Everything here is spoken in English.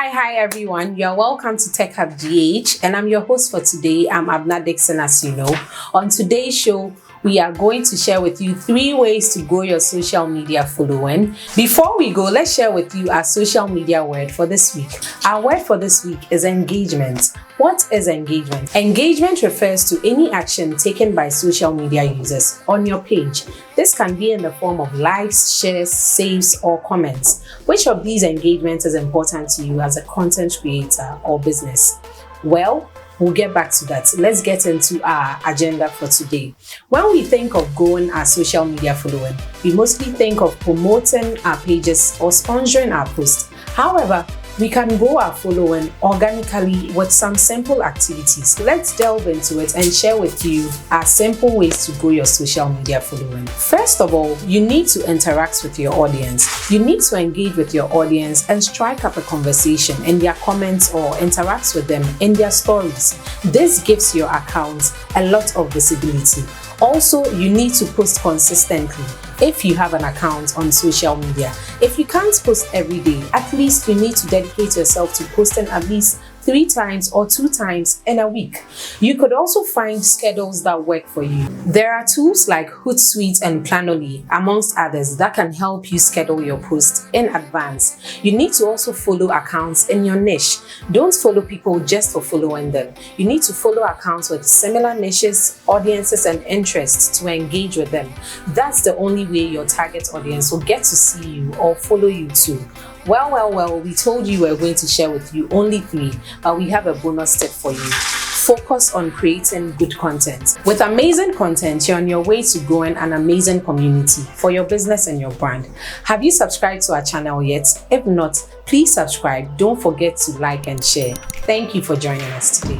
Hi everyone. You're welcome to Tech Hub GH, and I'm your host for today. I'm Abna Dixon, as you know. On today's show, we are going to share with you 3 ways to grow your social media following. Before we go, let's share with you our social media word for this week. Our word for this week is engagement. What is engagement? Engagement refers to any action taken by social media users on your page. This can be in the form of likes, shares, saves, or comments. Which of these engagements is important to you as a content creator or business? Well, we'll get back to that. Let's get into our agenda for today. When we think of growing our social media following, we mostly think of promoting our pages or sponsoring our posts. However, we can grow our following organically with some simple activities. Let's delve into it and share with you our simple ways to grow your social media following. First of all, you need to interact with your audience. You need to engage with your audience and strike up a conversation in their comments or interact with them in their stories. This gives your account a lot of visibility. Also, you need to post consistently if you have an account on social media. If you can't post every day, at least you need to dedicate yourself to posting at least 3 times or 2 times in a week. You could also find schedules that work for you. There are tools like Hootsuite and Planoly, amongst others, that can help you schedule your posts in advance. You need to also follow accounts in your niche. Don't follow people just for following them. You need to follow accounts with similar niches, audiences, and interests to engage with them. That's the only way your target audience will get to see you or follow you too. Well, we told you we're going to share with you only 3, but we have a bonus tip for you. Focus on creating good content. With amazing content, you're on your way to growing an amazing community for your business and your brand. Have you subscribed to our channel yet? If not, please subscribe. Don't forget to like and share. Thank you for joining us today.